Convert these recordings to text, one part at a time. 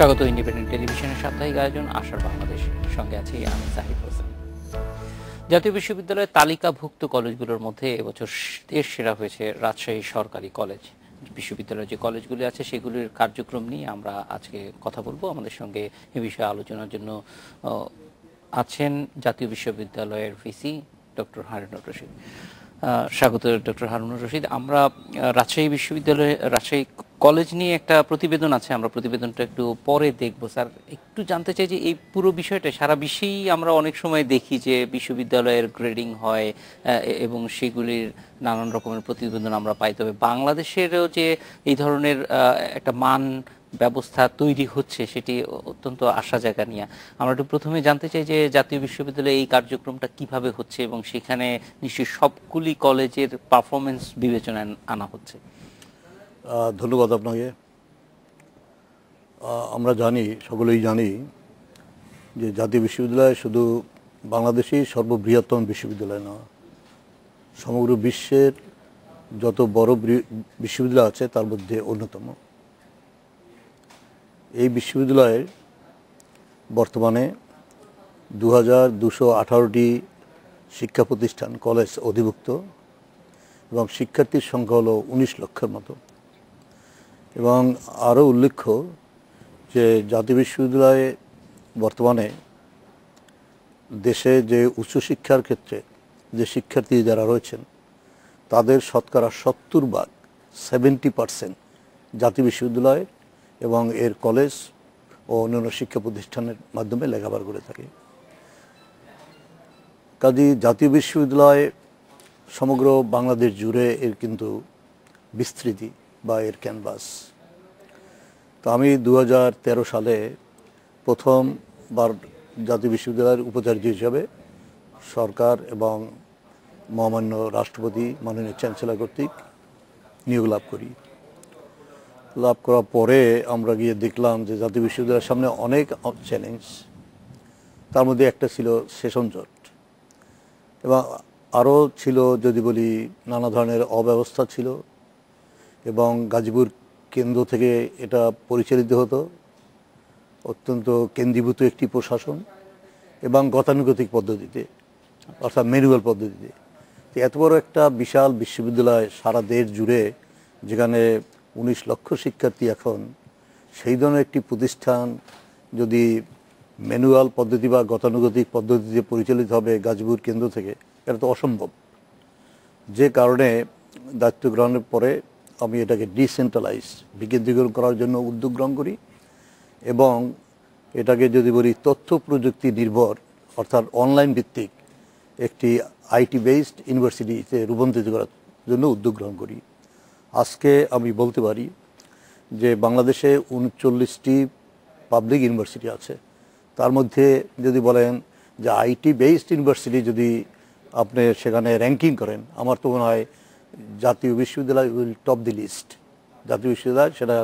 স্বাগত ইন্ডিপেন্ডেন্ট টেলিভিশনের সাপ্তাহিক আয়োজন আশার বাংলাদেশ। সঙ্গে আছি আমি জাহিদ হোসেন। জাতীয় বিশ্ববিদ্যালয়ের তালিকাভুক্ত কলেজগুলোর মধ্যে এবছর দেশ সেরা হয়েছে রাজশাহী সরকারি কলেজ। বিশ্ববিদ্যালয়ের যে কলেজগুলি আছে সেগুলির কার্যক্রম নিয়ে আমরা আজকে কথা বলবো। আমাদের সঙ্গে এ বিষয়ে আলোচনার জন্য আছেন জাতীয় বিশ্ববিদ্যালয়ের ভিসি ডক্টর হারুনুর রশিদ। স্বাগত ডক্টর হারুনুর রশিদ। আমরা রাজশাহী বিশ্ববিদ্যালয়ে রাজশাহী কলেজ নিয়ে একটা প্রতিবেদন আছে, আমরা প্রতিবেদনটা একটু পরে দেখব। স্যার, একটু জানতে চাই যে এই পুরো বিষয়টা সারা বিশ্বেই আমরা অনেক সময় দেখি যে বিশ্ববিদ্যালয়ের গ্রেডিং হয় এবং সেগুলির নানান রকমের প্রতিবেদন আমরা পাই, তবে বাংলাদেশেরও যে এই ধরনের একটা মান ব্যবস্থা তৈরি হচ্ছে সেটি অত্যন্ত আশা জায়গা নিয়ে। আমরা একটু প্রথমে জানতে চাই যে জাতীয় বিশ্ববিদ্যালয়ে এই কার্যক্রমটা কিভাবে হচ্ছে এবং সেখানে নিশ্চয়ই সবগুলি কলেজের পারফরমেন্স বিবেচনায় আনা হচ্ছে। ধন্যবাদ আপনাকে। আমরা জানি, সকলেই জানি যে জাতীয় বিশ্ববিদ্যালয় শুধু বাংলাদেশেই সর্ববৃহত্তম বিশ্ববিদ্যালয় না, সমগ্র বিশ্বের যত বড় বিশ্ববিদ্যালয় আছে তার মধ্যে অন্যতম। এই বিশ্ববিদ্যালয়ের বর্তমানে 2218টি শিক্ষা প্রতিষ্ঠান কলেজ অধিভুক্ত এবং শিক্ষার্থীর সংখ্যা হলো 19 লক্ষের মতো। এবং আরও উল্লেখ্য যে জাতীয় বিশ্ববিদ্যালয়ে বর্তমানে দেশে যে উচ্চশিক্ষার ক্ষেত্রে যে শিক্ষার্থী যারা রয়েছেন তাদের শতকরা 70% জাতীয় বিশ্ববিদ্যালয় এবং এর কলেজ ও অন্যান্য শিক্ষা প্রতিষ্ঠানের মাধ্যমে লেখাপড়া করে থাকে। কাজেই জাতীয় বিশ্ববিদ্যালয় সমগ্র বাংলাদেশ জুড়ে এর কিন্তু বিস্তৃতি বা এর ক্যানভাস। তো আমি 2013 সালে প্রথমবার জাতীয় বিশ্ববিদ্যালয়ের উপাচার্য হিসাবে সরকার এবং মহামান্য রাষ্ট্রপতি মাননীয় চ্যান্সেলর কর্তৃক নিয়োগ লাভ করি। লাভ করার পরে আমরা গিয়ে দেখলাম যে জাতীয় বিশ্ববিদ্যালয়ের সামনে অনেক চ্যালেঞ্জ, তার মধ্যে একটা ছিল সেশন জট এবং আরও ছিল যদি বলি নানা ধরনের অব্যবস্থা ছিল এবং গাজীপুর কেন্দ্র থেকে এটা পরিচালিত হতো, অত্যন্ত কেন্দ্রীভূত একটি প্রশাসন এবং গতানুগতিক পদ্ধতিতে অর্থাৎ ম্যানুয়াল পদ্ধতিতে। তো এত বড় একটা বিশাল বিশ্ববিদ্যালয় সারা দেশ জুড়ে, যেখানে 19 লক্ষ শিক্ষার্থী, এখন সেই ধরনের একটি প্রতিষ্ঠান যদি ম্যানুয়াল পদ্ধতি বা গতানুগতিক পদ্ধতিতে পরিচালিত হবে গাজীপুর কেন্দ্র থেকে, এটা তো অসম্ভব। যে কারণে দায়িত্ব গ্রহণের পরে আমি এটাকে ডিসেন্ট্রালাইজ বিকেন্দ্রীকরণ করার জন্য উদ্যোগ গ্রহণ করি এবং এটাকে যদি বলি তথ্য প্রযুক্তি নির্ভর অর্থাৎ অনলাইন ভিত্তিক একটি আইটি বেসড ইউনিভার্সিটিতে রূপান্তরিত করার জন্য উদ্যোগ গ্রহণ করি। আজকে আমি বলতে পারি যে বাংলাদেশে 39টি পাবলিক ইউনিভার্সিটি আছে, তার মধ্যে যদি বলেন যে আইটি বেসড ইউনিভার্সিটি যদি আপনি সেখানে র্যাঙ্কিং করেন, আমার তো মনে হয় জাতীয় বিশ্ববিদ্যালয় উইল টপ দি লিস্ট। জাতীয় বিশ্ববিদ্যালয় সেটা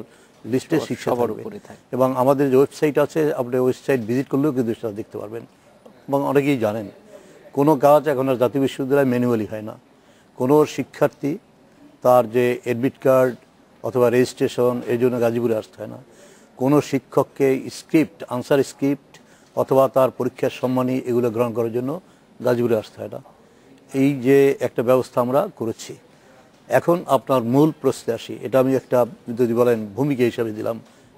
লিস্টে শিক্ষা উপরে থাকে এবং আমাদের যে ওয়েবসাইট আছে, আপনি ওয়েবসাইট ভিজিট করলেও কিন্তু সেটা দেখতে পারবেন। এবং অনেকেই জানেন কোনো কাজ এখন আর জাতীয় বিশ্ববিদ্যালয় ম্যানুয়ালি হয় না। কোনো শিক্ষার্থী তার যে অ্যাডমিট কার্ড অথবা রেজিস্ট্রেশন, এই জন্য গাজীপুরে আসতে হয় না। কোনো শিক্ষককে স্ক্রিপ্ট, আনসার স্ক্রিপ্ট অথবা তার পরীক্ষার সম্মানী এগুলো গ্রহণ করার জন্য গাজীপুরে আসতে হয় না। এই যে একটা ব্যবস্থা আমরা করেছি। এখন আপনার মূল প্রশ্নে আসি, এটা আমি একটা যদি বলেন ভূমিকা হিসাবে দিলাম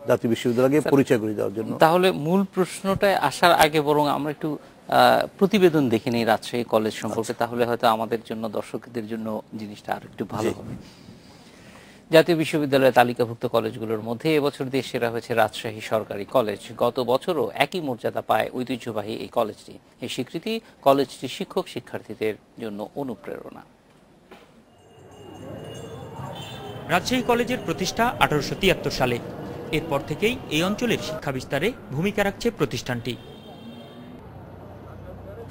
জাতীয় বিশ্ববিদ্যালয়কে পরিচয় করে দেওয়ার জন্য। তাহলে মূল প্রশ্নটায় আসার আগে বরং আমরা একটু প্রতিবেদন দেখে নিই রাজশাহী কলেজ সম্পর্কে, তাহলে হয়তো আমাদের জন্য, দর্শকদের জন্য জিনিসটা আর একটু ভালো হবে। জাতীয় বিশ্ববিদ্যালয়ের তালিকাভুক্ত কলেজগুলোর মধ্যে এবছর দেশ সেরা হয়েছে রাজশাহী সরকারি কলেজ। গত বছরও একই মর্যাদা পায় ঐতিহ্যবাহী এই কলেজটি। এই স্বীকৃতি কলেজটি শিক্ষক শিক্ষার্থীদের জন্য অনুপ্রেরণা। রাজশাহী কলেজের প্রতিষ্ঠা 1873 সালে। এরপর থেকেই এই অঞ্চলের শিক্ষা বিস্তারে ভূমিকা রাখছে প্রতিষ্ঠানটি।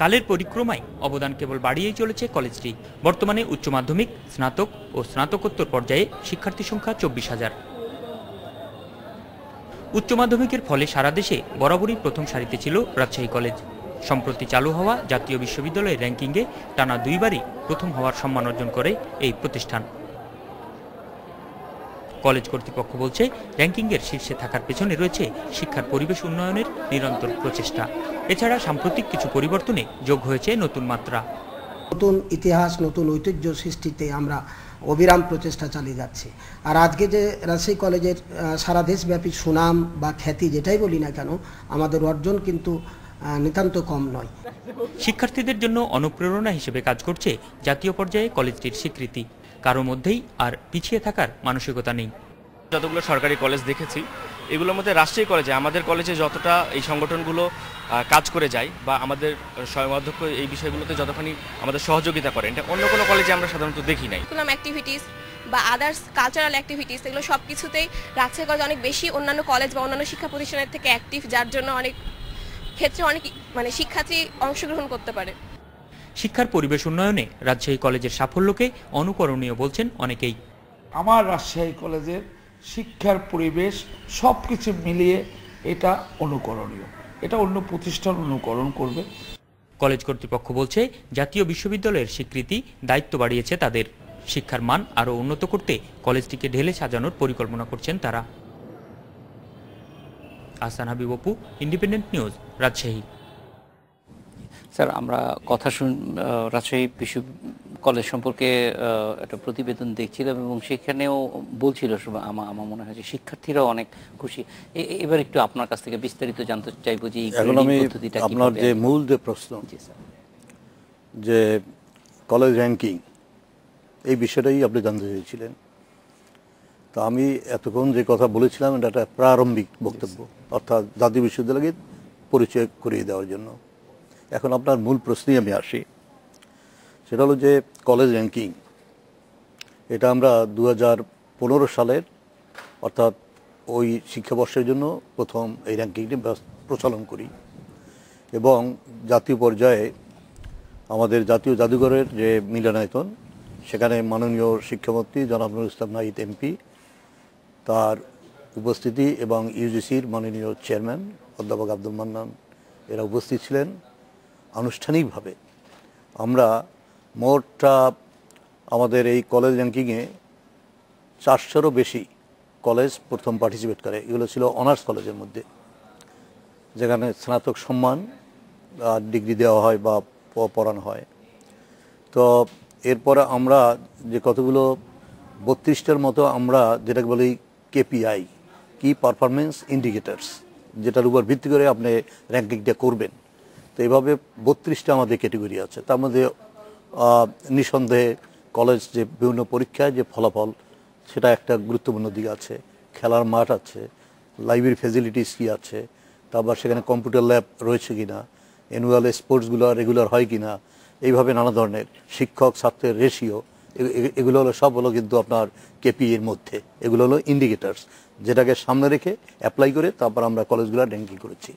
কালের পরিক্রমায় অবদান কেবল বাড়িয়েই চলেছে কলেজটি। বর্তমানে উচ্চ মাধ্যমিক, স্নাতক ও স্নাতকোত্তর পর্যায়ে শিক্ষার্থী সংখ্যা 24,000। উচ্চ মাধ্যমিকের ফলে সারা দেশে বরাবরই প্রথম সারিতে ছিল রাজশাহী কলেজ। সম্প্রতি চালু হওয়া জাতীয় বিশ্ববিদ্যালয়ের র্যাঙ্কিংয়ে টানা 2বারই প্রথম হওয়ার সম্মান অর্জন করে এই প্রতিষ্ঠান। কলেজ কর্তৃপক্ষ বলছে, র্যাঙ্কিংয়ের শীর্ষে থাকার পেছনে রয়েছে শিক্ষার পরিবেশ উন্নয়নের নিরন্তর প্রচেষ্টা। এছাড়া সাম্প্রতিক কিছু পরিবর্তনে যোগ হয়েছে নতুন মাত্রা। নতুন ইতিহাস, নতুন ঐতিহ্য সৃষ্টিতে আমরা অবিরাম প্রচেষ্টা চালিয়ে যাচ্ছি। আর আজকে যে রাজশাহী কলেজের সারা দেশব্যাপী সুনাম বা খ্যাতি যেটাই বলি না কেন, আমাদের অর্জন কিন্তু নিতান্ত কম নয়। শিক্ষার্থীদের জন্য অনুপ্রেরণা হিসেবে কাজ করছে জাতীয় পর্যায়ে কলেজটির স্বীকৃতি। কারো মধ্যেই আর পিছিয়ে থাকার মানসিকতা নেই। যতগুলো সরকারি কলেজ দেখেছি, এগুলোর মধ্যে রাজশাহী কলেজে, আমাদের কলেজে যতটা এই সংগঠনগুলো কাজ করে যায় বা আমাদের স্বয়ং অধ্যক্ষ এই বিষয়গুলোতে যতখানি আমাদের সহযোগিতা করেন, এটা অন্য কোনো কলেজে আমরা সাধারণত দেখি নাই। অ্যাক্টিভিটিস বা আদার্স কালচারাল অ্যাক্টিভিটিস, এগুলো সব কিছুতেই রাজশাহী কলেজ অনেক বেশি অন্যান্য কলেজ বা অন্যান্য শিক্ষা প্রতিষ্ঠানের থেকে অ্যাক্টিভ, যার জন্য অনেক ক্ষেত্রে অনেক শিক্ষার্থী অংশগ্রহণ করতে পারে। শিক্ষার পরিবেশ উন্নয়নে রাজশাহী কলেজের সাফল্যকে অনুকরণীয় বলছেন অনেকেই। আমার রাজশাহী কলেজের শিক্ষার পরিবেশ সব কিছু মিলিয়ে এটা অনুকরণীয়, এটা অন্য প্রতিষ্ঠান অনুকরণ করবে। কলেজ কর্তৃপক্ষ বলছে, জাতীয় বিশ্ববিদ্যালয়ের স্বীকৃতি দায়িত্ব বাড়িয়েছে তাদের। শিক্ষার মান আরও উন্নত করতে কলেজটিকে ঢেলে সাজানোর পরিকল্পনা করছেন তারা। Ahsan Habib Apu, independent news, Rajshahi. Sir, আমরা কথা রাজশাহী বিশ্ব কলেজ সম্পর্কে একটা প্রতিবেদন দেখছিলাম এবং সেখানেও বলছিল, আমার মনে হয় যে শিক্ষার্থীরাও অনেক খুশি। এবার একটু আপনার কাছ থেকে বিস্তারিত জানতে চাইবো যে এখন আমি আপনার যে মূল যে প্রশ্ন যে কলেজ র্যাঙ্কিং, এই বিষয়টাই আপনি জানতে চেয়েছিলেন। তো আমি এতক্ষণ যে কথা বলেছিলাম এটা একটা প্রারম্ভিক বক্তব্য, অর্থাৎ জাতীয় বিশ্ববিদ্যালয়কে পরিচয় করিয়ে দেওয়ার জন্য। এখন আপনার মূল প্রশ্নেই আমি আসি, সেটা হলো যে কলেজ র্যাঙ্কিং, এটা আমরা 2015 সালের অর্থাৎ ওই শিক্ষাবর্ষের জন্য প্রথম এই র্যাঙ্কিংটি প্রচলন করি এবং জাতীয় পর্যায়ে আমাদের জাতীয় জাদুঘরের যে মিলনায়তন, সেখানে মাননীয় শিক্ষামন্ত্রী জনাব নুরুল ইসলাম নাহিদ এমপি, তার উপস্থিতি এবং ইউজিসির মাননীয় চেয়ারম্যান অধ্যাপক আব্দুল মান্নান এরা উপস্থিত ছিলেন। আনুষ্ঠানিকভাবে আমরা মোটটা আমাদের এই কলেজ র্যাঙ্কিংয়ে 400-এরও বেশি কলেজ প্রথম পার্টিসিপেট করে। এগুলো ছিল অনার্স কলেজের মধ্যে, যেখানে স্নাতক সম্মান ডিগ্রি দেওয়া হয় বা পড়ানো হয়। তো এরপরে আমরা যে কতগুলো 32টার মতো আমরা যেটাকে বলি কেপিআই, কি পারফরমেন্স ইন্ডিকেটার্স, যেটার উপর ভিত্তি করে আপনি র্যাঙ্কিংটা করবেন। তো এইভাবে 32টা আমাদের ক্যাটেগরি আছে। তার মধ্যে নিঃসন্দেহে কলেজ যে বিভিন্ন পরীক্ষায় যে ফলাফল, সেটা একটা গুরুত্বপূর্ণ দিক আছে। খেলার মাঠ আছে, লাইব্রেরি ফ্যাসিলিটিস কী আছে, তারপর সেখানে কম্পিউটার ল্যাব রয়েছে কিনা, অ্যানুয়াল স্পোর্টসগুলো রেগুলার হয় কিনা, এইভাবে নানা ধরনের শিক্ষক ছাত্রের রেশিও, এগুলো হলো সব হলো কিন্তু আপনার কেপিএর মধ্যে। এগুলো হলো ইন্ডিকেটার্স, যেটাকে সামনে রেখে অ্যাপ্লাই করে তারপর আমরা কলেজগুলো র্যাঙ্কিং করেছি।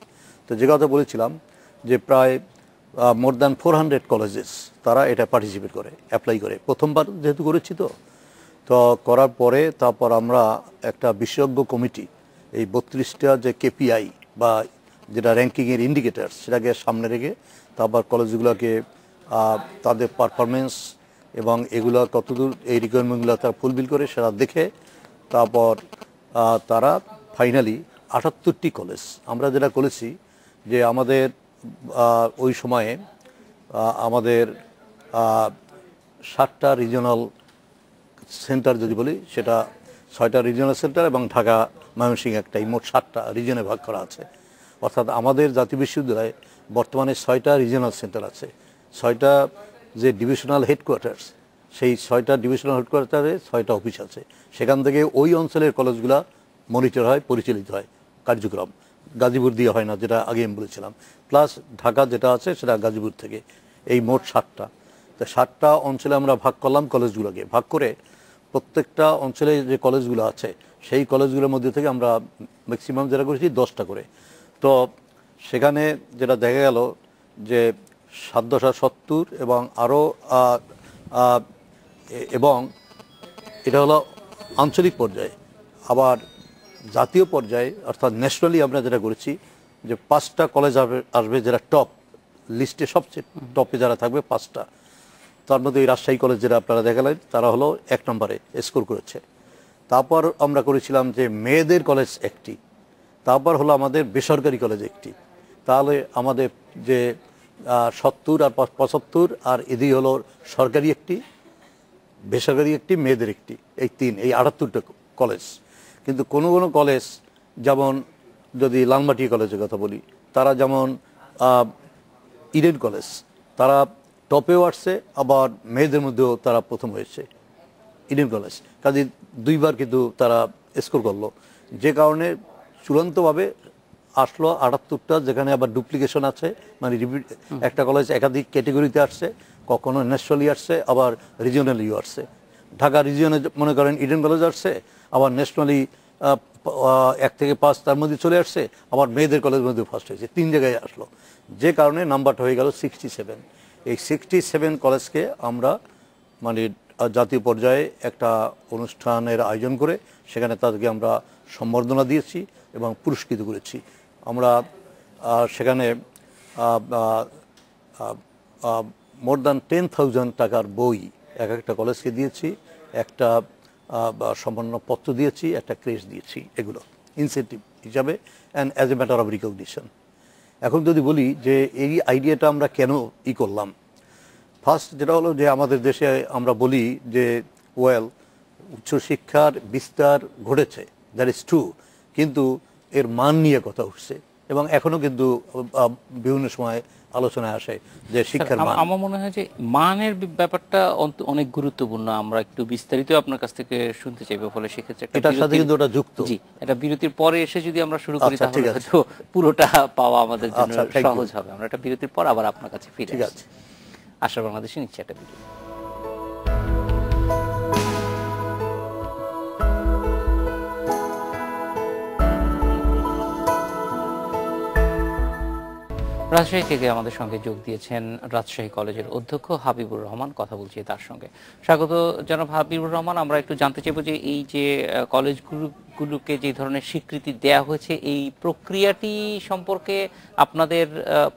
তো যে কথা বলেছিলাম যে প্রায় মোর দ্যান 400 কলেজেস তারা এটা পার্টিসিপেট করে, অ্যাপ্লাই করে। প্রথমবার যেহেতু করেছি তো করার পরে তারপর আমরা একটা বিশেষজ্ঞ কমিটি এই 32টা যে কেপিআই বা যেটা র্যাঙ্কিংয়ের ইন্ডিকেটার্স, সেটাকে সামনে রেখে তারপর কলেজগুলোকে তাদের পারফরমেন্স এবং এগুলো কতদূর এই রিকোয়ারমেন্টগুলো তারা ফুলফিল করে সেটা দেখে তারপর তারা ফাইনালি 78টি কলেজ আমরা যেটা করেছি যে আমাদের ওই সময়ে আমাদের 7টা রিজিওনাল সেন্টার যদি বলি, সেটা 6টা রিজিওনাল সেন্টার এবং ঢাকা ময়মনসিংহ একটাই, মোট 7টা রিজনে ভাগ করা আছে। অর্থাৎ আমাদের জাতীয় বিশ্ববিদ্যালয়ে বর্তমানে 6টা রিজিওনাল সেন্টার আছে, 6টা যে ডিভিশনাল হেডকোয়ার্টার্স, সেই 6টা ডিভিশনাল হেডকোয়ার্টারে 6টা অফিস আছে। সেখান থেকে ওই অঞ্চলের কলেজগুলো মনিটর হয়, পরিচালিত হয় কার্যক্রম। গাজীপুর দিয়ে হয় না, যেটা আগে আমি বলেছিলাম। প্লাস ঢাকা যেটা আছে সেটা গাজীপুর থেকে। এই মোট 7টা। তো 7টা অঞ্চলে আমরা ভাগ করলাম কলেজগুলোকে। ভাগ করে প্রত্যেকটা অঞ্চলে যে কলেজগুলো আছে সেই কলেজগুলোর মধ্যে থেকে আমরা ম্যাক্সিমাম যেটা করেছি 10টা করে। তো সেখানে যেটা দেখা গেল যে 7/70 এবং আরও এবং এটা হলো আঞ্চলিক পর্যায়ে। আবার জাতীয় পর্যায়ে অর্থাৎ ন্যাশনালি আমরা যেটা করেছি যে 5টা কলেজ আসবে যেটা টপ লিস্টে, সবচেয়ে টপে যারা থাকবে 5টা। তার মধ্যে এই রাজশাহী কলেজ যেটা আপনারা দেখালেন তারা হলো 1 নম্বরে স্কোর করেছে। তারপর আমরা করেছিলাম যে মেয়েদের কলেজ একটি, তারপর হলো আমাদের বেসরকারি কলেজ একটি। তাহলে আমাদের যে 70 আর 75 আর এদিকে হলো সরকারি একটি, বেসরকারি একটি, মেয়েদের একটি, এই 78টা কলেজ। কিন্তু কোনো কোনো কলেজ, যেমন যদি লালমাটি কলেজের কথা বলি, তারা যেমন ইডেন কলেজ, তারা টপেও আসছে, আবার মেয়েদের মধ্যেও তারা প্রথম হয়েছে ইডেন কলেজ। কাজে 2বার কিন্তু তারা স্কোর করলো, যে কারণে চূড়ান্তভাবে আসলো 78টা, যেখানে আবার ডুপ্লিকেশন আছে, মানে একটা কলেজ একাধিক ক্যাটেগরিতে আসছে, কখনো ন্যাশনালি আসছে, আবার রিজিওনালিও আসছে। ঢাকা রিজিয়নে মনে করেন ইডেন কলেজ আসছে, আবার ন্যাশনালি 1 থেকে 5 তার মধ্যে চলে আসছে, আবার মেয়েদের কলেজের মধ্যে ফার্স্ট হয়েছে, 3 জায়গায় আসলো, যে কারণে নাম্বারটা হয়ে গেল 67। এই 67 কলেজকে আমরা মানে জাতীয় পর্যায়ে একটা অনুষ্ঠানের আয়োজন করে সেখানে তাদেরকে আমরা সম্বর্ধনা দিয়েছি এবং পুরস্কৃত করেছি। আমরা সেখানে মোর দ্যান 10,000 টাকার বই এক একটা কলেজকে দিয়েছি, একটা সম্মানপত্র দিয়েছি, একটা ক্রেস্ট দিয়েছি, এগুলো ইনসেন্টিভ হিসাবে and as a matter of recognition. এখন যদি বলি যে এই আইডিয়াটা আমরা কেন করলাম, ফার্স্ট যেটা হলো যে আমাদের দেশে আমরা বলি যে উচ্চশিক্ষার বিস্তার ঘটেছে, দ্যাট ইজ ট্রু, কিন্তু এর মান নিয়ে কথা উঠছে এবং এখনো কিন্তু বিভিন্ন সময় আলোচনায় আসে যে শিক্ষার মান। আমার মনে হয় যে মানের ব্যাপারটা অনেক গুরুত্বপূর্ণ, আমরা একটু বিস্তারিত আপনার কাছ থেকে শুনতে চাইবো, ফলে সেক্ষেত্রে এটার সাথে কিন্তু ওটা যুক্ত। জি, এটা বিরতির পরে এসে যদি আমরা শুরু করি তাহলে হয়তো পুরোটা পাওয়া আমাদের জন্য সহজ হবে। আমরা একটা বিরতির পর আবার আপনার কাছে ফিরে আসছি। আশা বাংলাদেশে নিচ্ছে একটা বিরতি। রাজশাহী থেকে আমাদের সঙ্গে যোগ দিয়েছেন রাজশাহী কলেজের অধ্যক্ষ হাবিবুর রহমান, কথা বলছি তার সঙ্গে। স্বাগত জনাব হাবিবুর রহমান। আমরা একটু জানতে চাইবো যে এই যে কলেজগুলোকে যে ধরনের স্বীকৃতি দেয়া হয়েছে, এই প্রক্রিয়াটি সম্পর্কে আপনাদের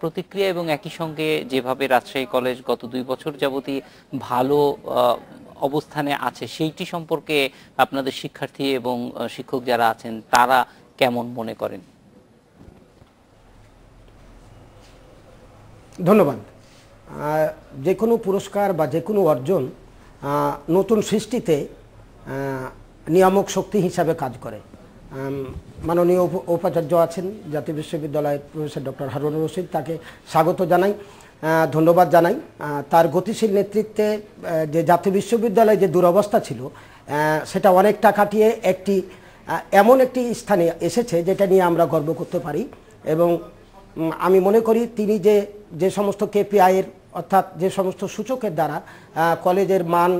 প্রতিক্রিয়া, এবং একই সঙ্গে যেভাবে রাজশাহী কলেজ গত 2 বছর যাবতই ভালো অবস্থানে আছে, সেইটি সম্পর্কে আপনাদের শিক্ষার্থী এবং শিক্ষক যারা আছেন তারা কেমন মনে করেন? ধন্যবাদ। যে কোনো পুরস্কার বা যে কোনো অর্জন নতুন সৃষ্টিতে নিয়ামক শক্তি হিসাবে কাজ করে। মাননীয় উপাচার্য আছেন জাতীয় বিশ্ববিদ্যালয়ের প্রফেসর ডক্টর হারুনুর রশিদ, তাকে স্বাগত জানাই, ধন্যবাদ জানাই। তার গতিশীল নেতৃত্বে যে জাতীয় বিশ্ববিদ্যালয়ে যে দুরবস্থা ছিল সেটা অনেকটা কাটিয়ে এমন একটি স্থানে এসেছে যেটা নিয়ে আমরা গর্ব করতে পারি। এবং আমি মনে করি তিনি যে সমস্ত কেপিআইয়ের অর্থাৎ যে সমস্ত সূচকের দ্বারা কলেজের মান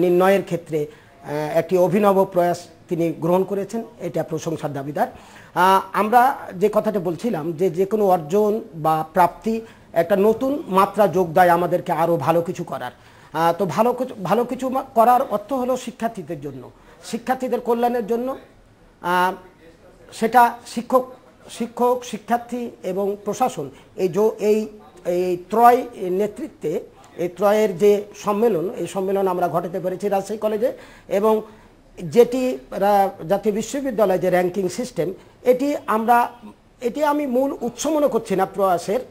নির্ণয়ের ক্ষেত্রে একটি অভিনব প্রয়াস তিনি গ্রহণ করেছেন, এটা প্রশংসার দাবিদার। আমরা যে কথাটা বলছিলাম যে কোনো অর্জন বা প্রাপ্তি একটা নতুন মাত্রা যোগ দেয় আমাদেরকে আরও ভালো কিছু করার। তো ভালো কিছু করার অর্থ হলো শিক্ষার্থীদের জন্য, শিক্ষার্থীদের কল্যাণের জন্য। সেটা শিক্ষক, শিক্ষার্থী এবং প্রশাসন এই ত্রয় নেতৃত্বে, এই ত্রয়ের যে সম্মেলন, এই সম্মেলন আমরা ঘটাতে পেরেছি রাজশাহী কলেজে। এবং যেটি জাতীয় বিশ্ববিদ্যালয়ের যে র্যাঙ্কিং সিস্টেম, এটি আমি মূল উৎস মনে করছি না প্রয়াসের,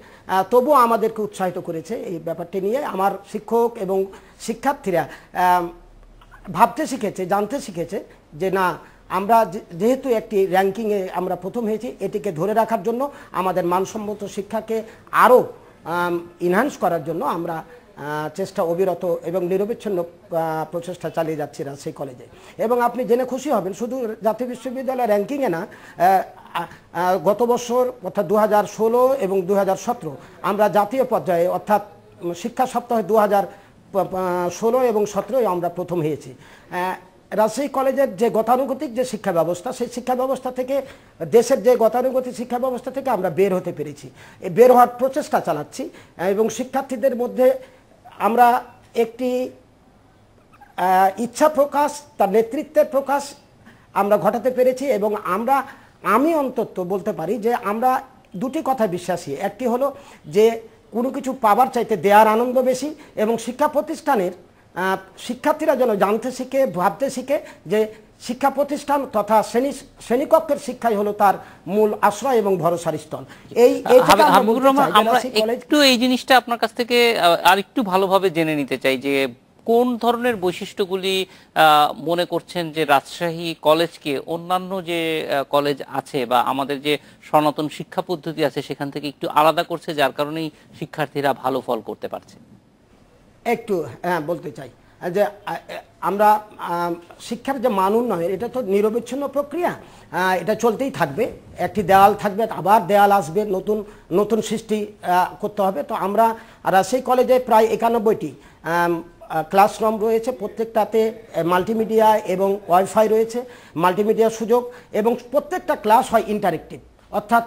তবুও আমাদেরকে উৎসাহিত করেছে এই ব্যাপারটি নিয়ে। আমার শিক্ষক এবং শিক্ষার্থীরা ভাবতে শিখেছে, জানতে শিখেছে যে না, আমরা যেহেতু একটি র্যাঙ্কিংয়ে আমরা প্রথম হয়েছি, এটিকে ধরে রাখার জন্য আমাদের মানসম্মত শিক্ষাকে আরও ইনহ্যান্স করার জন্য আমরা চেষ্টা অবিরত এবং নিরবিচ্ছিন্ন প্রচেষ্টা চালিয়ে যাচ্ছি রাজশাহী কলেজে। এবং আপনি জেনে খুশি হবেন, শুধু জাতীয় বিশ্ববিদ্যালয় র্যাঙ্কিংয়ে না, গত বছর অর্থাৎ 2016 এবং 2017 আমরা জাতীয় পর্যায়ে অর্থাৎ শিক্ষা সপ্তাহে 2016 এবং 17 আমরা প্রথম হয়েছি। রাজশাহী কলেজের যে গতানুগতিক যে শিক্ষা ব্যবস্থা, সেই শিক্ষা ব্যবস্থা থেকে, দেশের যে গতানুগতিক শিক্ষা ব্যবস্থা থেকে আমরা বের হতে পেরেছি, বের হওয়ার প্রচেষ্টা চালাচ্ছি। এবং শিক্ষার্থীদের মধ্যে আমরা একটি ইচ্ছা প্রকাশ, তার নেতৃত্বের প্রকাশ আমরা ঘটাতে পেরেছি। এবং আমি অন্তত বলতে পারি যে আমরা দুটি কথা বিশ্বাসী। একটি হলো যে কোনো কিছু পাবার চাইতে দেওয়ার আনন্দ বেশি, এবং শিক্ষা প্রতিষ্ঠানের শিক্ষার্থীরা যেন জানতে শিখে, ভাবতে শিখে যে শিক্ষা প্রতিষ্ঠান তথা শ্রেণীকক্ষের শিক্ষাই হলো তার মূল আশ্রয় এবং ভরসার স্থল। হাবিবুর রহমান, আমরা একটু এই জিনিসটা আপনার কাছ থেকে আর একটু ভালোভাবে জেনে নিতে চাই যে কোন ধরনের বৈশিষ্ট্যগুলি মনে করছেন যে রাজশাহী কলেজকে অন্যান্য যে কলেজ আছে বা আমাদের যে সনাতন শিক্ষা পদ্ধতি আছে সেখান থেকে একটু আলাদা করছে, যার কারণেই শিক্ষার্থীরা ভালো ফল করতে পারছে? একটু বলতে চাই যে আমরা শিক্ষার যে মান উন্নয়ন, এটা তো নিরবিচ্ছিন্ন প্রক্রিয়া, এটা চলতেই থাকবে। একটি দেওয়াল থাকবে, আবার দেওয়াল আসবে, নতুন নতুন সৃষ্টি করতে হবে। তো আমরা রাজশাহী কলেজে প্রায় 91টি ক্লাসরুম রয়েছে, প্রত্যেকটাতে মাল্টিমিডিয়া এবং ওয়াইফাই রয়েছে, মাল্টিমিডিয়ার সুযোগ, এবং প্রত্যেকটা ক্লাস হয় ইন্টারেক্টিভ, অর্থাৎ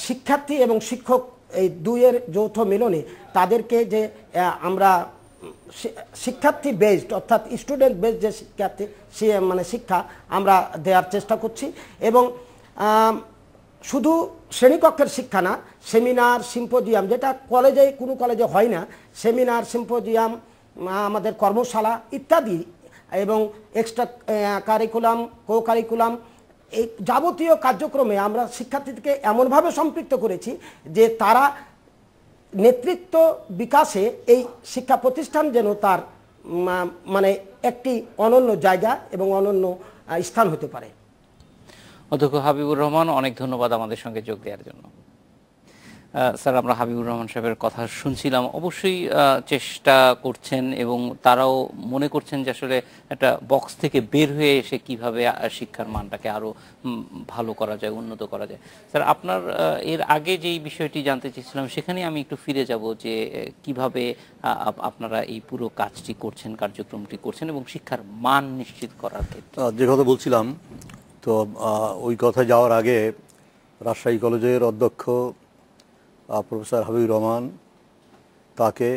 শিক্ষার্থী এবং শিক্ষক এই দুইয়ের যৌথ মিলনে তাদেরকে যে আমরা শিক্ষার্থী বেসড অর্থাৎ স্টুডেন্ট বেসড যে শিক্ষার্থী শিক্ষা আমরা দেওয়ার চেষ্টা করছি। এবং শুধু শ্রেণীকক্ষের শিক্ষা না, সেমিনার সিম্পোজিয়াম, যেটা কোনো কলেজে হয় না, সেমিনার সিম্পোজিয়াম, আমাদের কর্মশালা ইত্যাদি, এবং এক্সট্রা কারিকুলাম, কো কারিকুলাম, এই যাবতীয় কার্যক্রমে আমরা শিক্ষার্থীদেরকে এমনভাবে সম্পৃক্ত করেছি যে তারা নেতৃত্ব বিকাশে এই শিক্ষা প্রতিষ্ঠান যেন তার একটি অনন্য জায়গা এবং অনন্য স্থান হতে পারে। অধ্যক্ষ হাবিবুর রহমান, অনেক ধন্যবাদ আমাদের সঙ্গে যোগ দেওয়ার জন্য। স্যার, আমরা হাবিবুর রহমান সাহেবের কথা শুনছিলাম। অবশ্যই চেষ্টা করছেন এবং তারাও মনে করছেন যে আসলে একটা বক্স থেকে বের হয়ে এসে কিভাবে শিক্ষার মানটাকে আরো ভালো করা যায়, উন্নত করা যায়। স্যার, আপনার এর আগে যেই বিষয়টি জানতে চেয়েছিলাম সেখানে আমি একটু ফিরে যাব যে কিভাবে আপনারা এই পুরো কাজটি করছেন, কার্যক্রমটি করছেন এবং শিক্ষার মান নিশ্চিত করার ক্ষেত্রে যে কথা বলছিলাম। তো ওই কথা যাওয়ার আগে রাজশাহী কলেজের অধ্যক্ষ প্রফেসর হাবিবুর রহমান, তাকে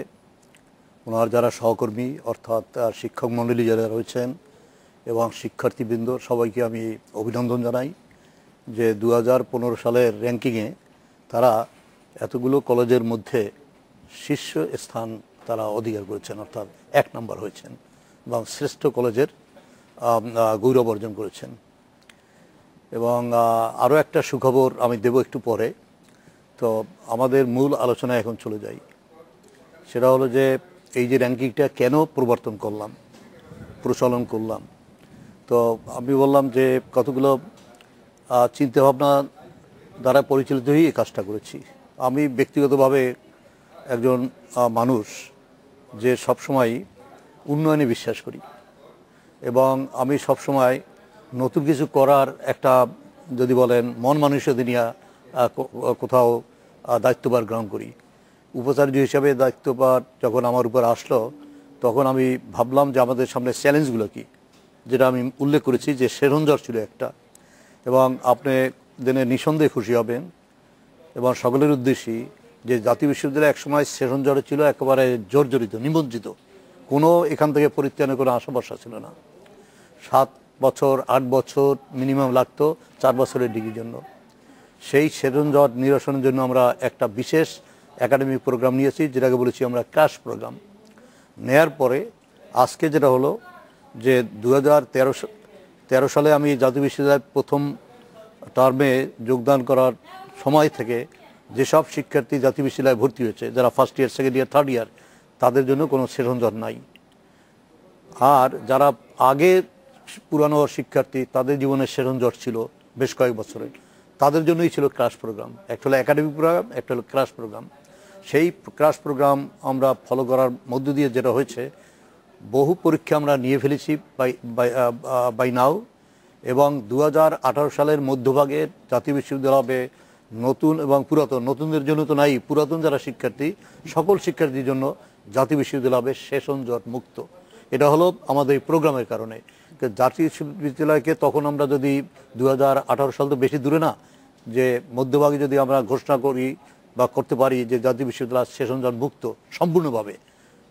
ওনার যারা সহকর্মী অর্থাৎ শিক্ষক মণ্ডলী যারা রয়েছেন এবং শিক্ষার্থীবৃন্দ, সবাইকে আমি অভিনন্দন জানাই যে 2015 সালের র্যাঙ্কিংয়ে তারা এতগুলো কলেজের মধ্যে শীর্ষ স্থান তারা অধিকার করেছেন, অর্থাৎ 1 নম্বর হয়েছেন এবং শ্রেষ্ঠ কলেজের গৌরব অর্জন করেছেন। এবং আরও একটা সুখবর আমি দেব একটু পরে। তো আমাদের মূল আলোচনায় এখন চলে যাই। সেটা হলো যে এই যে র্যাঙ্কিংটা কেন প্রচলন করলাম। তো আমি বললাম যে কতগুলো চিন্তাভাবনা দ্বারা পরিচালিত হয়ে এই কাজটা করেছি। আমি ব্যক্তিগতভাবে একজন মানুষ যে সবসময় উন্নয়নে বিশ্বাস করি এবং আমি সবসময় নতুন কিছু করার একটা, যদি বলেন, মন মানসিকতা নিয়ে কোথাও দায়িত্বভার গ্রহণ করি। উপাচার্য হিসাবে দায়িত্বভার যখন আমার উপর আসলো, তখন আমি ভাবলাম যে আমাদের সামনে চ্যালেঞ্জগুলো কি, যেটা আমি উল্লেখ করেছি যে সেরঞ্জর ছিল একটা। এবং আপনি দিনে নিঃসন্দেহে খুশি হবেন এবং সকলের উদ্দেশ্যেই যে জাতীয় বিশ্ববিদ্যালয় একসময় সেরঞ্জরে ছিল একেবারে জর্জরিত, নিমজ্জিত, কোনো এখান থেকে পরিত্রাণের কোনো আশা ভরসা ছিল না। 7 বছর 8 বছর মিনিমাম লাগতো 4 বছরের ডিগ্রির জন্য। সেই সেরঞ্জট নিরসনের জন্য আমরা একটা বিশেষ একাডেমিক প্রোগ্রাম নিয়েছি, যেটাকে বলেছি আমরা ক্র্যাশ প্রোগ্রাম। নেয়ার পরে আজকে যেটা হলো যে 2013 সালে আমি জাতীয় বিশ্ববিদ্যালয়ের প্রথম টার্মে যোগদান করার সময় থেকে যেসব শিক্ষার্থী জাতীয় বিশ্ববিদ্যালয়ে ভর্তি হয়েছে, যারা first year, second year, third year, তাদের জন্য কোনো সেরঞ্জট নাই। আর যারা আগে পুরানো শিক্ষার্থী, তাদের জীবনে সেরঞ্জট ছিল বেশ কয়েক বছরের, তাদের জন্যই ছিল ক্র্যাশ প্রোগ্রাম। একটা হলো একাডেমিক প্রোগ্রাম, একটা হলো ক্র্যাশ প্রোগ্রাম। সেই ক্র্যাশ প্রোগ্রাম আমরা ফলো করার মধ্য দিয়ে যেটা হয়েছে, বহু পরীক্ষা আমরা নিয়ে ফেলেছি বাই নাও। এবং 2018 সালের মধ্যভাগে জাতীয় বিশ্ববিদ্যালয়ে নতুন এবং পুরাতন, নতুনদের জন্য তো নাই, পুরাতন যারা শিক্ষার্থী, সকল শিক্ষার্থীর জন্য জাতীয় বিশ্ববিদ্যালয়ে সেশনজট মুক্ত। এটা হলো আমাদের এই প্রোগ্রামের কারণে। জাতীয় বিশ্ববিদ্যালয়কে তখন আমরা যদি 2018 সাল তো বেশি দূরে না, যে মধ্যভাগে যদি আমরা ঘোষণা করি বা করতে পারি যে জাতীয় বিশ্ববিদ্যালয় সেশনজট মুক্ত সম্পূর্ণভাবে।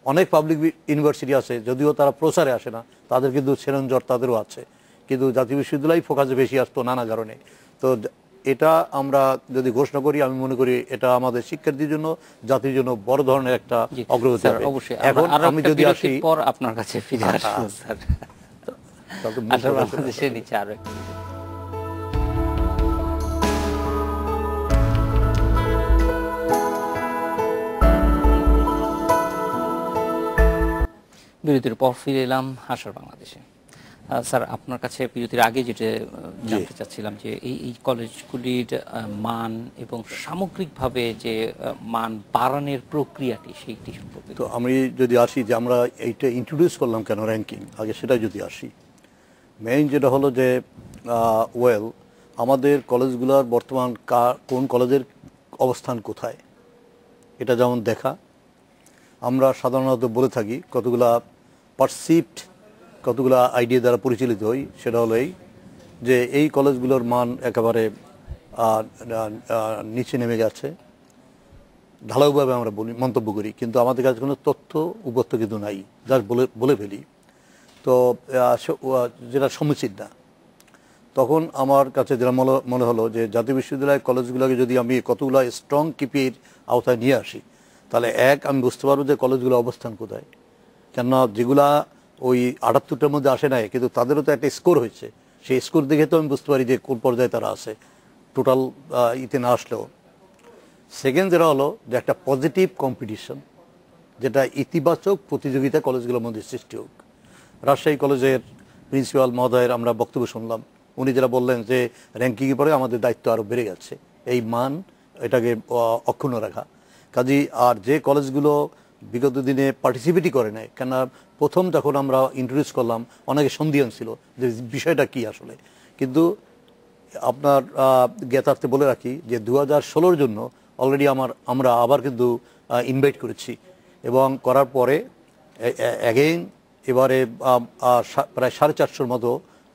অনেক পাবলিক ইউনিভার্সিটি আছে, যদিও তারা প্রচারে আসে না, তাদের কিন্তু সেশনজট তাদেরও আছে, কিন্তু জাতীয় বিশ্ববিদ্যালয় ফোকাসে বেশি আসতো নানা কারণে। তো এটা আমরা যদি ঘোষণা করি, আমি মনে করি এটা আমাদের শিক্ষার্থীর জন্য, জাতির জন্য বড় ধরনের একটা অগ্রগতি হবে। অবশ্যই। এখন আমি যদি আসি পর আপনার কাছে ফিরে আসবো স্যার। তাহলে তো মূল আশার কথায় চলে বাংলাদেশে আসা নিচে আরো একটা বিষয়। বিরতির পর ফিরে এলাম আশার বাংলাদেশে। স্যার, আপনার কাছে বিরতির আগে যেটা জানতে চাচ্ছিলাম যে এই কলেজগুলির মান এবং সামগ্রিকভাবে যে মান বাড়ানোর প্রক্রিয়াটি সেইটি সম্পর্কে। তো আমি যদি আসি যে আমরা এইটা ইন্ট্রোডিউস করলাম কেন র্যাঙ্কিং, আগে সেটা যদি আসি, মেইন যেটা হলো যে আমাদের কলেজগুলোর বর্তমান কোন কলেজের অবস্থান কোথায় এটা যেমন দেখা। আমরা সাধারণত বলে থাকি কতগুলা পারসিভড, কতগুলা আইডিয়া দ্বারা পরিচালিত হই, সেটা হলো এই যে এই কলেজগুলোর মান একেবারে নিচে নেমে গেছে, ঢালাওভাবে আমরা মন্তব্য করি, কিন্তু আমাদের কাছে কোনো তথ্য উপত্য কিন্তু নাই, যা বলে ফেলি, তো যেটা সমীচীন না। তখন আমার কাছে যেটা মনে হলো যে জাতীয় বিশ্ববিদ্যালয় কলেজগুলোকে যদি আমি কতগুলো স্ট্রং কিপির আওতায় নিয়ে আসি, তাহলে আমি বুঝতে পারবো যে কলেজগুলোর অবস্থান কোথায়। কেননা যেগুলা ওই 78টার মধ্যে আসে নাই, কিন্তু তাদেরও তো একটা স্কোর হয়েছে, সেই স্কোর দেখে তো আমি বুঝতে পারি যে কোন পর্যায়ে তারা আছে, টোটাল ইতে না আসলেও। সেকেন্ড যেটা হলো যে একটা পজিটিভ কম্পিটিশন, যেটা ইতিবাচক প্রতিযোগিতা কলেজগুলোর মধ্যে সৃষ্টি হোক। রাজশাহী কলেজের প্রিন্সিপাল মহোদয়ের আমরা বক্তব্য শুনলাম, উনি যেটা বললেন যে র্যাঙ্কিংয়ে পরে আমাদের দায়িত্ব আরও বেড়ে গেছে, এই মান এটাকে অক্ষুণ্ণ রাখা। কাজেই আর যে কলেজগুলো বিগত দিনে পার্টিসিপেটই করে নাই, কেন প্রথম যখন আমরা ইন্ট্রোডিউস করলাম অনেকে সন্দিহান ছিল যে বিষয়টা কি আসলে, কিন্তু আপনার জ্ঞাতার্থে বলে রাখি যে 2016-র জন্য অলরেডি আমরা আবার কিন্তু ইনভাইট করেছি, এবং করার পরে অ্যাগেইন এবারে প্রায় 450-র মতো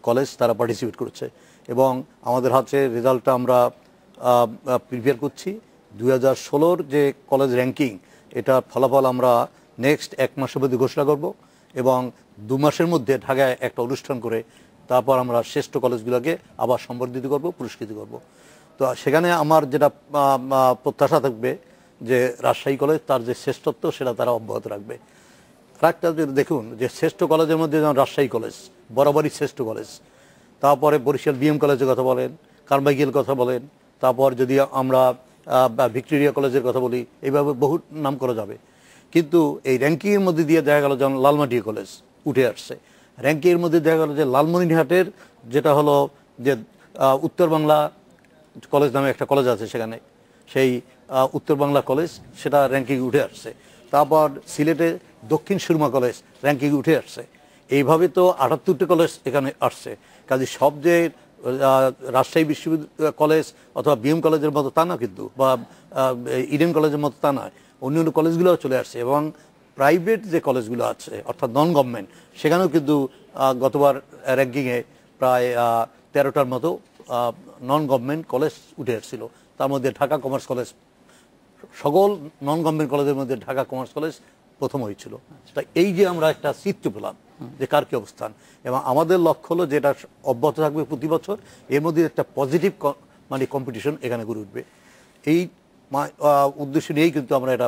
কলেজ তারা পার্টিসিপেট করেছে, এবং আমাদের হাতে রেজাল্টটা আমরা প্রিপেয়ার করছি। 2016-র যে কলেজ র্যাঙ্কিং, এটা ফলাফল আমরা নেক্সট 1 মাসের মধ্যে ঘোষণা করব, এবং 2 মাসের মধ্যে ঢাকায় একটা অনুষ্ঠান করে তারপর আমরা শ্রেষ্ঠ কলেজগুলোকে আবার সম্বর্ধিত করব, পুরস্কৃত করব। তো সেখানে আমার যেটা প্রত্যাশা থাকবে যে রাজশাহী কলেজ তার যে শ্রেষ্ঠত্ব সেটা তারা অব্যাহত রাখবে। আরেকটা দেখুন যে শ্রেষ্ঠ কলেজের মধ্যে যেমন রাজশাহী কলেজ বরাবরই শ্রেষ্ঠ কলেজ, তারপরে বরিশাল বিএম কলেজের কথা বলেন, কারমাইকেল কথা বলেন, তারপর যদি আমরা ভিক্টোরিয়া কলেজের কথা বলি, এইভাবে বহু নাম করা যাবে। কিন্তু এই র্যাঙ্কিংয়ের মধ্যে দিয়ে দেখা গেল যেমন লালমাটিয়া কলেজ উঠে আসছে, র্যাঙ্কিংয়ের মধ্যে দেখা গেল যে লালমনিরহাটের যেটা হলো যে উত্তর বাংলা কলেজ নামে একটা কলেজ আছে, সেখানে সেই উত্তর বাংলা কলেজ সেটা র্যাঙ্কিং উঠে আসছে। তারপর সিলেটে দক্ষিণ সুরমা কলেজ র্যাঙ্কিং উঠে আসছে। এইভাবে তো 78টা কলেজ এখানে আসছে। কাজে সব যে রাজশাহী বিশ্ববিদ্যালয় কলেজ অথবা বিএম কলেজের মতো তা না, কিন্তু বা ইডেন কলেজের মতো তা নয়, অন্য অন্য কলেজগুলোও চলে আসছে। এবং প্রাইভেট যে কলেজগুলো আছে অর্থাৎ নন গভর্নমেন্ট, সেখানেও কিন্তু গতবার র্যাঙ্কিংয়ে প্রায় 13টার মতো নন গভর্নমেন্ট কলেজ উঠে আসছিল। তার মধ্যে ঢাকা কমার্স কলেজ, সকল নন গভর্নমেন্ট কলেজের মধ্যে ঢাকা কমার্স কলেজ প্রথম হয়েছিল। তাই এই যে আমরা একটা চিত্র পেলাম যে কার কি অবস্থান, এবং আমাদের লক্ষ্য হলো যেটা অব্যাহত থাকবে প্রতি বছর, এর মধ্যে একটা পজিটিভ মানে কম্পিটিশন এখানে গড়ে উঠবে। এই উদ্দেশ্য নিয়েই কিন্তু আমরা এটা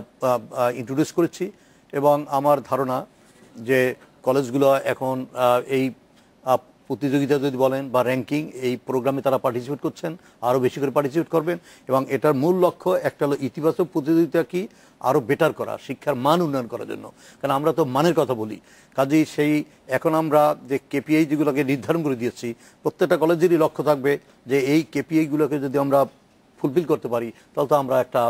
ইন্ট্রোডিউস করেছি, এবং আমার ধারণা যে কলেজগুলো এখন এই প্রতিযোগিতা যদি বলেন বা র্যাঙ্কিং, এই প্রোগ্রামে তারা পার্টিসিপেট করছেন, আরও বেশি করে পার্টিসিপেট করবেন, এবং এটার মূল লক্ষ্য একটা হলো ইতিবাচক প্রতিযোগিতা কি আরও বেটার করা, শিক্ষার মান উন্নয়ন করার জন্য। কারণ আমরা তো মানের কথা বলি, কাজেই সেই এখন আমরা যে কেপিআই যেগুলোকে নির্ধারণ করে দিয়েছি, প্রত্যেকটা কলেজেরই লক্ষ্য থাকবে যে এই কেপিআইগুলোকে যদি আমরা ফুলফিল করতে পারি তাহলে তো আমরা একটা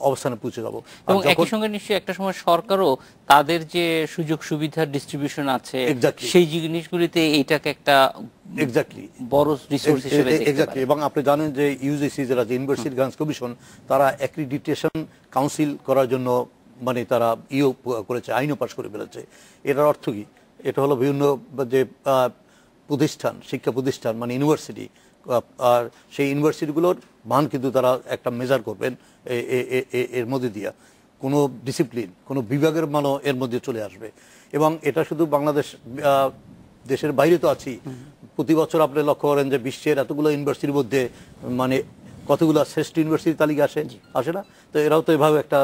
অবস্থানে পৌঁছে যাবো। এবং একই সঙ্গে নিশ্চয়ই একটা সময় সরকারও তাদের যে সুযোগ সুবিধার ডিস্ট্রিবিউশন আছে সেই জিনিসগুলিতে এইটাকে একটা বড় রিসোর্স হিসেবে দেখতে পারে। এবং আপনি জানেন যে ইউজিসি যেটা ইউনিভার্সিটি গ্রান্টস কমিশন, তারা অ্যাক্রিডিটেশন কাউন্সিল করার জন্য মানে তারা করেছে, আইনও পাস করে ফেলেছে। এটার অর্থ কি? এটা হলো বিভিন্ন যে প্রতিষ্ঠান, শিক্ষা প্রতিষ্ঠান মানে ইউনিভার্সিটি, আর সেই ইউনিভার্সিটিগুলোর মান কিন্তু তারা একটা মেজার করবেন এর মধ্যে দিয়ে, কোনো ডিসিপ্লিন কোনো বিভাগের মানও এর মধ্যে চলে আসবে। এবং এটা শুধু বাংলাদেশ, দেশের বাইরে তো আছি, প্রতি বছর আপনি লক্ষ্য করেন যে বিশ্বের এতগুলো ইউনিভার্সিটির মধ্যে মানে কতগুলো শ্রেষ্ঠ ইউনিভার্সিটির তালিকা আসে না? তো এরাও তো এভাবে একটা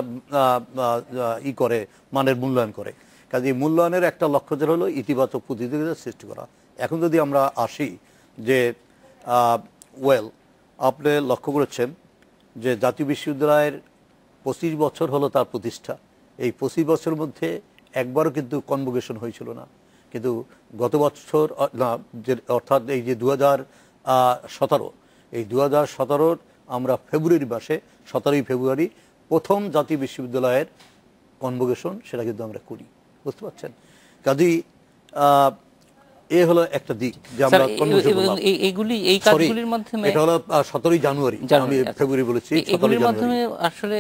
করে মানের মূল্যায়ন করে। কাজে মূল্যায়নের একটা লক্ষ্য যেটা হলো ইতিবাচক প্রতিযোগিতা সৃষ্টি করা, এখন যদি আমরা আসি যে আপনি লক্ষ্য করেছেন যে জাতীয় বিশ্ববিদ্যালয়ের 25 বছর হলো তার প্রতিষ্ঠা। এই 25 বছরের মধ্যে একবারও কিন্তু কনভোকেশন হয়েছিল না, কিন্তু গত বছর না, যে অর্থাৎ এই যে 2017, এই 2017 আমরা ফেব্রুয়ারি মাসে 17ই ফেব্রুয়ারি প্রথম জাতীয় বিশ্ববিদ্যালয়ের কনভোকেশন সেটা কিন্তু আমরা করি, বুঝতে পারছেন। কাজেই এ হলো একটা দিক যে আমরা এই কাজগুলির মাধ্যমে, এটা হলো 17ই জানুয়ারি, আমি ফেব্রুয়ারি বলেছি, এগুলির মাধ্যমে আসলে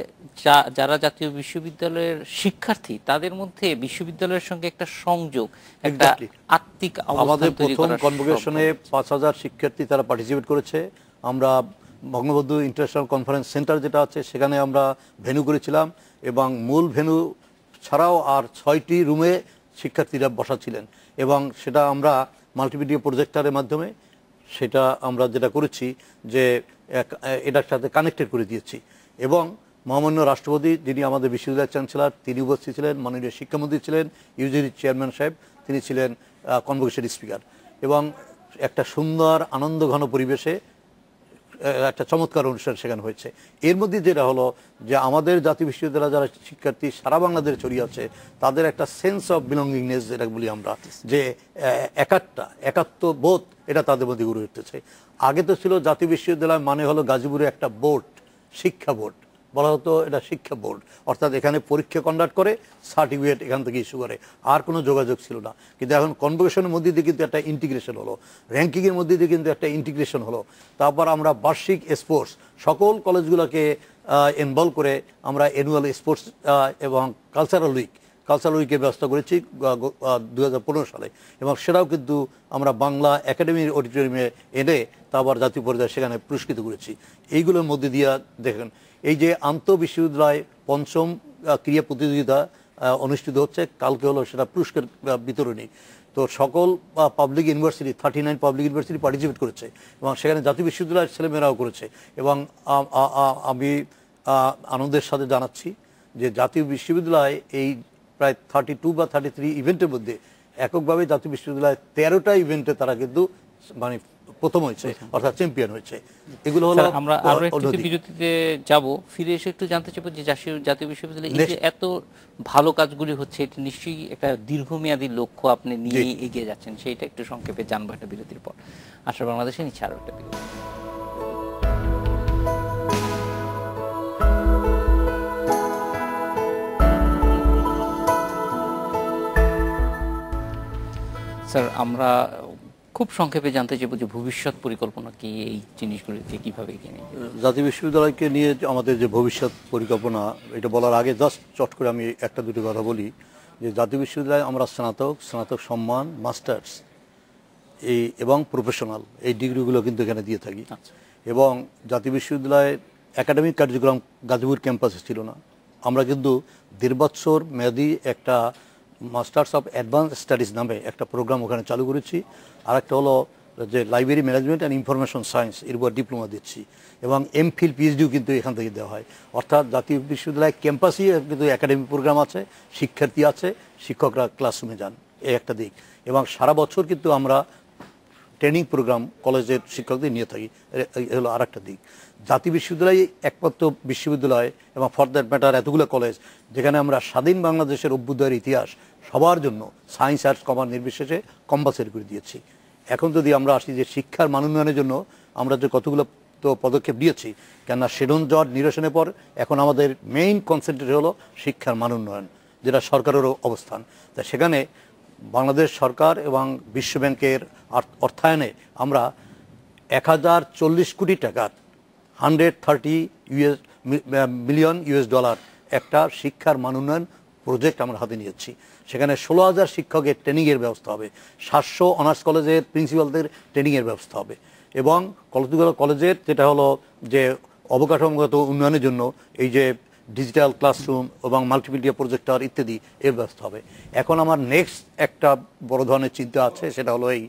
যারা জাতীয় বিশ্ববিদ্যালয়ের শিক্ষার্থী তাদের মধ্যে বিশ্ববিদ্যালয়ের সঙ্গে একটা সংযোগ, একটা আত্মিক আমাদের প্রথম কনভোকেশনে 5000 শিক্ষার্থী তারা পার্টিসিপেট করেছে। আমরা বঙ্গবন্ধু ইন্টারন্যাশনাল কনফারেন্স সেন্টার যেটা আছে সেখানে আমরা ভেন্যু করেছিলাম, এবং মূল ভেন্যু ছাড়াও আর 6টি রুমে শিক্ষার্থীরা বসা ছিলেন, এবং সেটা আমরা মাল্টিমিডিয়া প্রজেক্টরের মাধ্যমে সেটা আমরা যেটা করেছি যে এটার সাথে কানেক্টেড করে দিয়েছি। এবং মহামান্য রাষ্ট্রপতি যিনি আমাদের বিশ্ববিদ্যালয়ের চ্যান্সেলর তিনি উপস্থিত ছিলেন, মাননীয় শিক্ষামন্ত্রী ছিলেন, ইউজিসি চেয়ারম্যান সাহেব তিনি ছিলেন কনভোকেশন স্পিকার, এবং একটা সুন্দর আনন্দঘন পরিবেশে একটা চমৎকার অনুষ্ঠান সেখানে হয়েছে। এর মধ্যে যেটা হলো যে আমাদের জাতীয় বিশ্ববিদ্যালয়ে যারা শিক্ষার্থী সারা বাংলাদেশে ছড়িয়ে আছে তাদের একটা সেন্স অফ বিলঙ্গিংনেস যেটা বলি আমরা, যে একাত্ম বোধ এটা তাদের মধ্যে গড়ে উঠতেছে। আগে তো ছিল জাতীয় বিশ্ববিদ্যালয় মানে হলো গাজীপুরে একটা বোর্ড, শিক্ষা বোর্ড বলা হতো, এটা শিক্ষা বোর্ড, অর্থাৎ এখানে পরীক্ষা কন্ডাক্ট করে সার্টিফিকেট এখান থেকে ইস্যু করে, আর কোনো যোগাযোগ ছিল না। কিন্তু এখন কনভোকেশনের মধ্যে দিয়ে কিন্তু একটা ইন্টিগ্রেশন হলো, র্যাঙ্কিংয়ের মধ্যে দিয়ে কিন্তু একটা ইন্টিগ্রেশন হলো। তারপর আমরা বার্ষিক স্পোর্টস সকল কলেজগুলোকে ইনভলভ করে আমরা অ্যানুয়াল স্পোর্টস এবং কালচারাল উইকের ব্যবস্থা করেছি 2015 সালে, এবং সেটাও কিন্তু আমরা বাংলা একাডেমির অডিটোরিয়ামে এনে তারপর জাতীয় পর্যায়ে সেখানে পুরস্কৃত করেছি। এইগুলোর মধ্যে দিয়ে দেখেন এই যে আন্তঃবিশ্ববিদ্যালয় 5ম ক্রীড়া প্রতিযোগিতা অনুষ্ঠিত হচ্ছে, কালকে হলো সেটা পুরস্কার বিতরণী। তো সকল public university 39 public university participate করেছে, এবং সেখানে জাতীয় বিশ্ববিদ্যালয়ের ছেলেমেয়েরাও করেছে। এবং আমি আনন্দের সাথে জানাচ্ছি যে জাতীয় বিশ্ববিদ্যালয় এই প্রায় 32 বা 33 ইভেন্টের মধ্যে এককভাবে জাতীয় বিশ্ববিদ্যালয় 13টা ইভেন্টে তারা কিন্তু মানে প্রথম হয়েছে, অর্থাৎ চ্যাম্পিয়ন হয়েছে। এগুলো হলো আমরা আরো একটু বিরতিতে যাব, ফিরে এসে একটু জানতে চাইবো যে জাতীয় বিশ্ববিদ্যালয়ে এই যে এত ভালো কাজগুলি হচ্ছে এটা নিশ্চয়ই একটা দীর্ঘমেয়াদী লক্ষ্য আপনি নিয়ে এগিয়ে যাচ্ছেন, সেইটা একটু সংক্ষেপে জানবো একটা বিরতির পর। আশা বাংলাদেশে নিচ্ছে আরো একটা বিরতি। স্যার, আমরা খুব সংক্ষেপে জানতে চাইব যে ভবিষ্যৎ পরিকল্পনা কি, এই জিনিসগুলিকে কিভাবে এগিয়ে নিয়ে জাতীয় বিশ্ববিদ্যালয়কে নিয়ে আমাদের যে ভবিষ্যৎ পরিকল্পনা, এটা বলার আগে জাস্ট চট করে আমি একটা দুটো কথা বলি যে জাতীয় বিশ্ববিদ্যালয়ে আমরা স্নাতক সম্মান, মাস্টার্স এবং প্রফেশনাল এই ডিগ্রিগুলো কিন্তু এখানে দিয়ে থাকি। এবং জাতীয় বিশ্ববিদ্যালয়ের একাডেমিক কার্যক্রম গাজীপুর ক্যাম্পাসে ছিল না, আমরা কিন্তু 1.5 বছর মেয়াদী একটা মাস্টার্স অফ অ্যাডভান্স স্টাডিজ নামে একটা প্রোগ্রাম ওখানে চালু করেছি। আর একটা হলো যে library management and information science, এর উপর ডিপ্লোমা দিচ্ছি, এবং এমফিল পিএইচডিও কিন্তু এখান থেকে দেওয়া হয়। অর্থাৎ জাতীয় বিশ্ববিদ্যালয় ক্যাম্পাসেই কিন্তু একাডেমিক প্রোগ্রাম আছে, শিক্ষার্থী আছে, শিক্ষকরা ক্লাসরুমে যান, এই একটা দিক। এবং সারা বছর কিন্তু আমরা ট্রেনিং প্রোগ্রাম কলেজের শিক্ষকদের নিয়ে থাকি, হলো আর একটা দিক। জাতীয় বিশ্ববিদ্যালয় একমাত্র বিশ্ববিদ্যালয়, এবং ফর দ্যাট ম্যাটার এতগুলো কলেজ যেখানে আমরা স্বাধীন বাংলাদেশের অভ্যুদয়ের ইতিহাস সবার জন্য সায়েন্স আর্টস কমার্স নির্বিশেষে কম্পালসারি করে দিয়েছি। এখন যদি আমরা আসি যে শিক্ষার মান উন্নয়নের জন্য আমরা যে কতগুলো তো পদক্ষেপ নিয়েছি, কেননা সেডন জট নিরসনের পর এখন আমাদের মেইন কনসেন্ট্রেট হলো শিক্ষার মান উন্নয়ন, যেটা সরকারেরও অবস্থান। তা সেখানে বাংলাদেশ সরকার এবং বিশ্বব্যাংকের অর্থায়নে আমরা 1040 কোটি টাকার $130 মিলিয়ন একটা শিক্ষার মান উন্নয়ন প্রজেক্ট আমরা হাতে নিয়েছি। সেখানে 16,000 শিক্ষকের ট্রেনিংয়ের ব্যবস্থা হবে, 700 অনার্স কলেজের প্রিন্সিপালদের ট্রেনিংয়ের ব্যবস্থা হবে, এবং কতগুলো কলেজের যেটা হলো যে অবকাঠামোগত উন্নয়নের জন্য এই যে ডিজিটাল ক্লাসরুম এবং মাল্টিমিডিয়া প্রজেক্টর ইত্যাদি এর ব্যবস্থা হবে। এখন আমার নেক্সট একটা বড় ধরনের চিন্তা আছে, সেটা হলো এই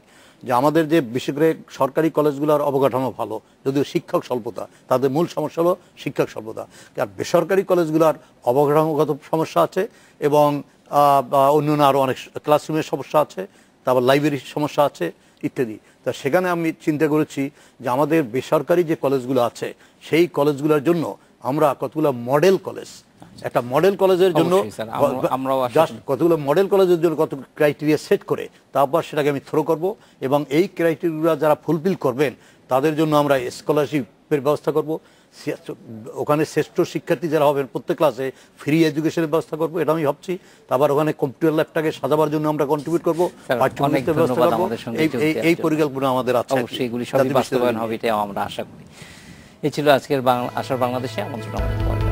যে আমাদের যে বিশেষ করে সরকারি কলেজগুলোর অবকাঠামো ভালো, যদিও শিক্ষক স্বল্পতা, তাদের মূল সমস্যা হলো শিক্ষক স্বল্পতা। আর বেসরকারি কলেজগুলোর অবকাঠামোগত সমস্যা আছে, এবং অন্যান্য আরও অনেক ক্লাসরুমের সমস্যা আছে, তারপর লাইব্রেরির সমস্যা আছে, ইত্যাদি। তা সেখানে আমি চিন্তা করেছি যে আমাদের বেসরকারি যে কলেজগুলো আছে সেই কলেজগুলোর জন্য আমরা কতগুলো মডেল কলেজ, একটা মডেল কলেজের জন্য জাস্ট কতগুলো মডেল কলেজের জন্য কত ক্রাইটেরিয়া সেট করে তারপর সেটাকে আমি থ্রো করব, এবং এই ক্রাইটেরিয়া যারা ফুলফিল করবেন তাদের জন্য আমরা স্কলারশিপের ব্যবস্থা করব। ওখানে শ্রেষ্ঠ শিক্ষার্থী যারা হবেন প্রত্যেক ক্লাসে ফ্রি এডুকেশনের ব্যবস্থা করবো, এটা আমি ভাবছি। তারপর ওখানে কম্পিউটার ল্যাবটাকে সাজাবার জন্য আমরা কন্ট্রিবিউট করবো, পাঠ্যপুস্তকের ব্যবস্থা করবো। এই পরিকল্পনা আমাদের আছে, সেগুলি সবই বাস্তবায়ন হবে এটাই আমরা আশা করি। এই ছিল আজকের আশার বাংলাদেশে আমন্ত্রণ আমাদের।